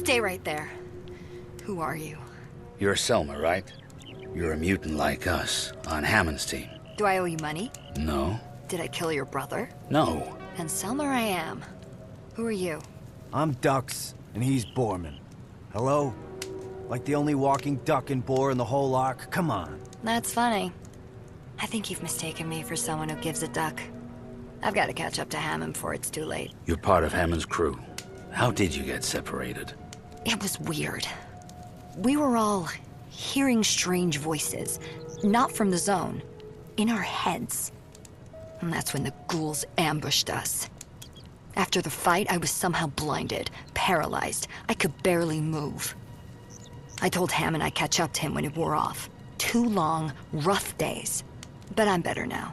Stay right there. Who are you? You're Selma, right? You're a mutant like us, on Hammond's team. Do I owe you money? No. Did I kill your brother? No. And Selma I am. Who are you? I'm Dux, and he's Boorman. Hello? Like the only walking duck and boar in the whole Ark? Come on. That's funny. I think you've mistaken me for someone who gives a duck. I've got to catch up to Hammond before it's too late. You're part of Hammond's crew. How did you get separated? It was weird. We were all hearing strange voices, not from the zone, in our heads. And that's when the ghouls ambushed us. After the fight, I was somehow blinded, paralyzed. I could barely move. I told Hammond I'd catch up to him when it wore off. 2 long, rough days. But I'm better now.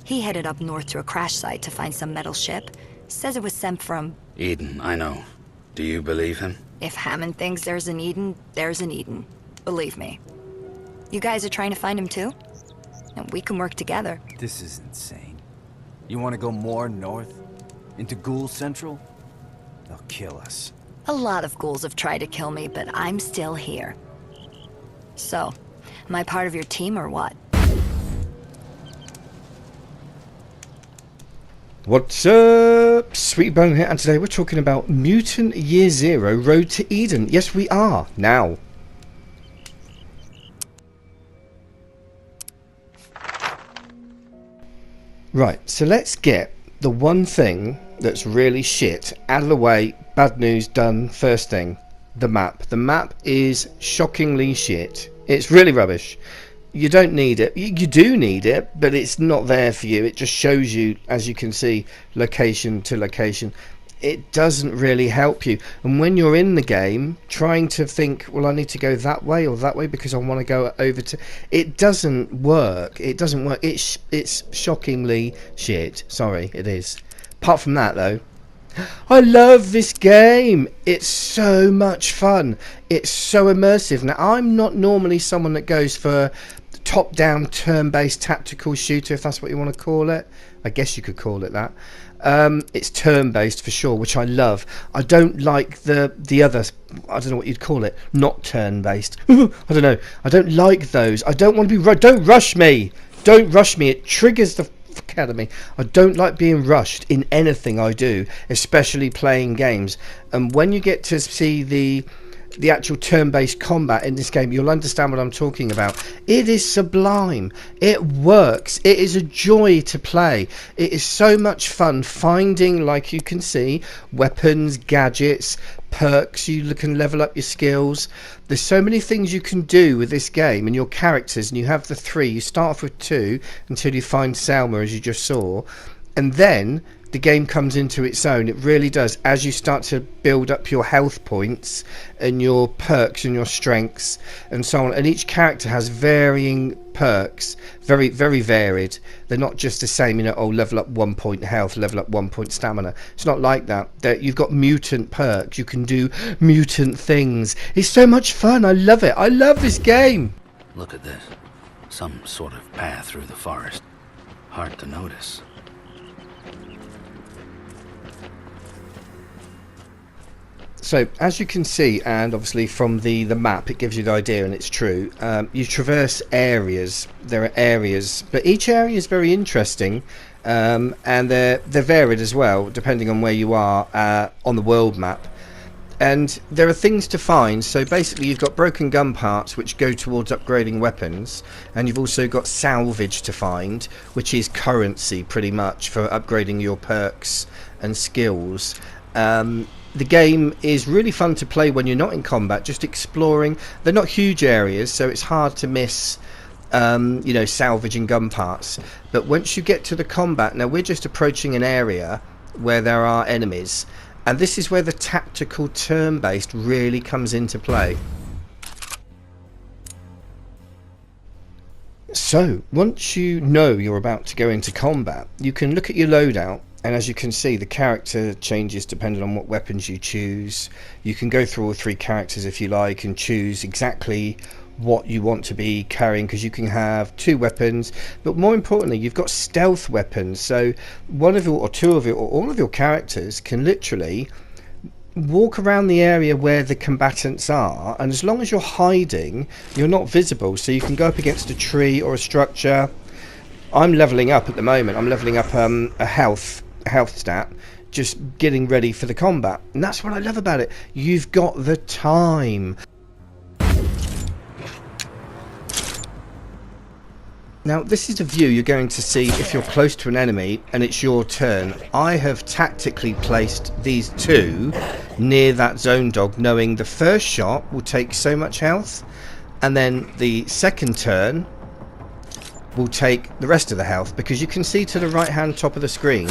He headed up north to a crash site to find some metal ship. Says it was sent from... Eden, I know. Do you believe him? If Hammond thinks there's an Eden, there's an Eden. Believe me. You guys are trying to find him too? And we can work together. This is insane. You want to go more north? Into Ghoul Central? They'll kill us. A lot of ghouls have tried to kill me, but I'm still here. So, am I part of your team or what? What's up? SweetBolin here, and today we're talking about Mutant Year Zero Road to Eden. Yes, we are, now. Right, so let's get the one thing that's really shit out of the way. Bad news done first thing. The map. The map is shockingly shit. It's really rubbish. You don't need it. You do need it, but it's not there for you. It just shows you, as you can see, location to location. It doesn't really help you. And when you're in the game, trying to think, well, I need to go that way or that way because I want to go over to... It doesn't work. It doesn't work. It's shockingly shit. Sorry, it is. Apart from that, though, I love this game. It's so much fun. It's so immersive. Now, I'm not normally someone that goes for top-down turn-based tactical shooter, if that's what you want to call it. I guess you could call it that. It's turn-based for sure, which I love. I don't like the other, I don't know what you'd call it, not turn-based. I don't know. I don't like those. I don't want to be don't rush me. Don't rush me. It triggers the fuck out of me. I don't like being rushed in anything I do, especially playing games. And when you get to see the actual turn-based combat in this game, you'll understand what I'm talking about. It is sublime. It works. It is a joy to play. It is so much fun finding, like you can see, weapons, gadgets, perks. You can level up your skills. There's so many things you can do with this game and your characters, and you have the 3. You start off with 2 until you find Selma, as you just saw, and then the game comes into its own. It really does, as you start to build up your health points and your perks and your strengths and so on. And each character has varying perks, very, very varied. They're not just the same, you know, oh, level up 1 point health, level up 1 point stamina. It's not like that. You've got mutant perks. You can do mutant things. It's so much fun. I love it. I love this game. Look at this. Some sort of path through the forest. Hard to notice. So, as you can see, and obviously from the map, it gives you the idea, and it's true. You traverse areas. There are areas, but each area is very interesting, and they're varied as well, depending on where you are on the world map. And there are things to find. So basically, you've got broken gun parts, which go towards upgrading weapons, and you've also got salvage to find, which is currency, pretty much, for upgrading your perks and skills. The game is really fun to play when you're not in combat, just exploring. They're not huge areas, so it's hard to miss, you know, salvaging gun parts. But once you get to the combat, now we're just approaching an area where there are enemies, and this is where the tactical turn-based really comes into play. So, once you know you're about to go into combat, you can look at your loadout. And as you can see, the character changes depending on what weapons you choose. You can go through all 3 characters if you like and choose exactly what you want to be carrying, because you can have 2 weapons, but more importantly, you've got stealth weapons. So one of your, or 2 of your, or all of your characters can literally walk around the area where the combatants are, and as long as you're hiding, you're not visible, so you can go up against a tree or a structure. I'm leveling up at the moment. I'm leveling up a health stat, just getting ready for the combat, and that's what I love about it. You've got the time. Now, this is a view you're going to see if you're close to an enemy and it's your turn. I have tactically placed these two near that zone dog, knowing the first shot will take so much health, and then the second turn will take the rest of the health, because you can see to the right hand top of the screen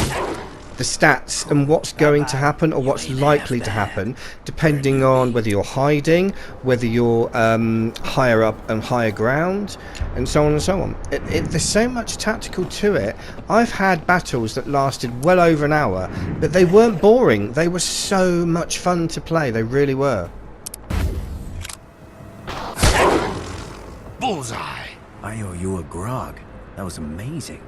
the stats and what's going to happen or what's likely to happen, depending on whether you're hiding, whether you're higher up and higher ground, and so on and so on. There's so much tactical to it. I've had battles that lasted well over an hour, but they weren't boring. They were so much fun to play. They really were. Bullseye! I owe you a grog. That was amazing.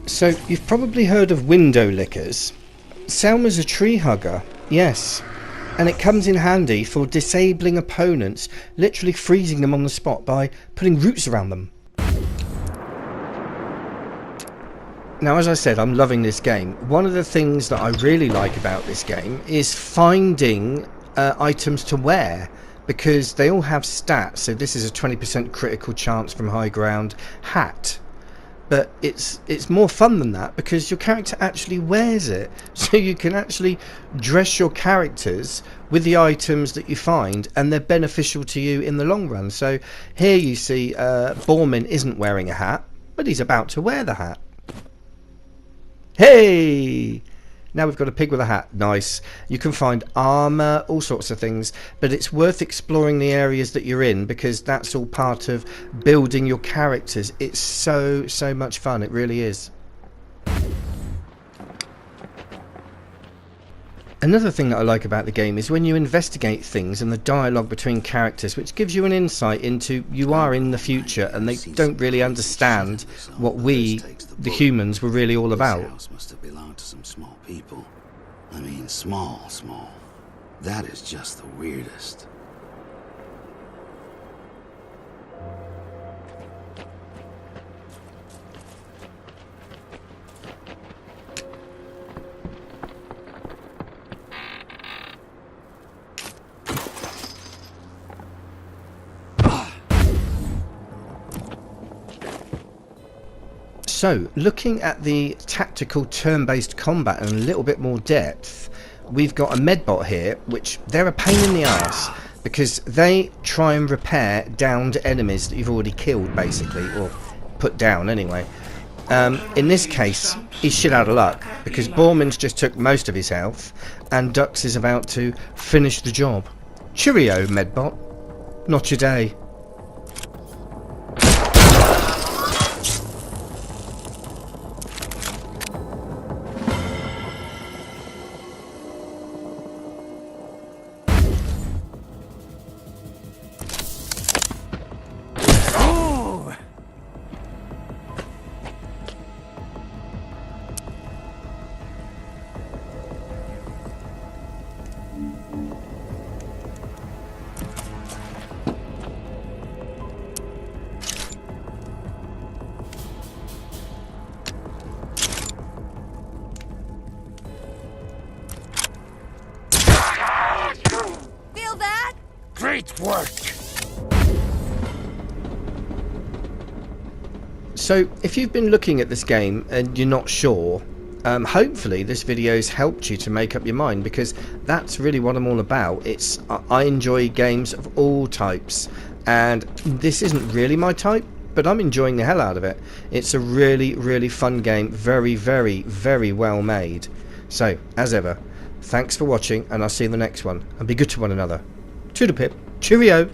So, you've probably heard of window lickers. Selma's a tree hugger, yes. And it comes in handy for disabling opponents, literally freezing them on the spot by putting roots around them. Now, as I said, I'm loving this game. One of the things that I really like about this game is finding items to wear, because they all have stats. So this is a 20% critical chance from high ground hat. But it's more fun than that, because your character actually wears it, so you can actually dress your characters with the items that you find, and they're beneficial to you in the long run. So here you see Bormin isn't wearing a hat, but he's about to wear the hat. Hey! Now we've got a pig with a hat. Nice. You can find armour, all sorts of things, but it's worth exploring the areas that you're in, because that's all part of building your characters. It's so much fun. It really is. Another thing that I like about the game is when you investigate things and the dialogue between characters, which gives you an insight into you are in the future and they don't really understand what we, the humans, were really all about. This house must have belonged to some small people. I mean, small. That is just the weirdest. So, looking at the tactical turn-based combat in a little bit more depth, we've got a medbot here, which they're a pain in the ass, because they try and repair downed enemies that you've already killed, basically, or put down anyway. In this case, he's shit out of luck, because Borman's just took most of his health, and Dux is about to finish the job. Cheerio, medbot. Not your day. Great work! So, if you've been looking at this game and you're not sure, hopefully this video's helped you to make up your mind, because that's really what I'm all about. I enjoy games of all types, and this isn't really my type, but I'm enjoying the hell out of it. It's a really fun game, very well made. So, as ever, thanks for watching, and I'll see you in the next one, and be good to one another. Toodle pip, cheerio!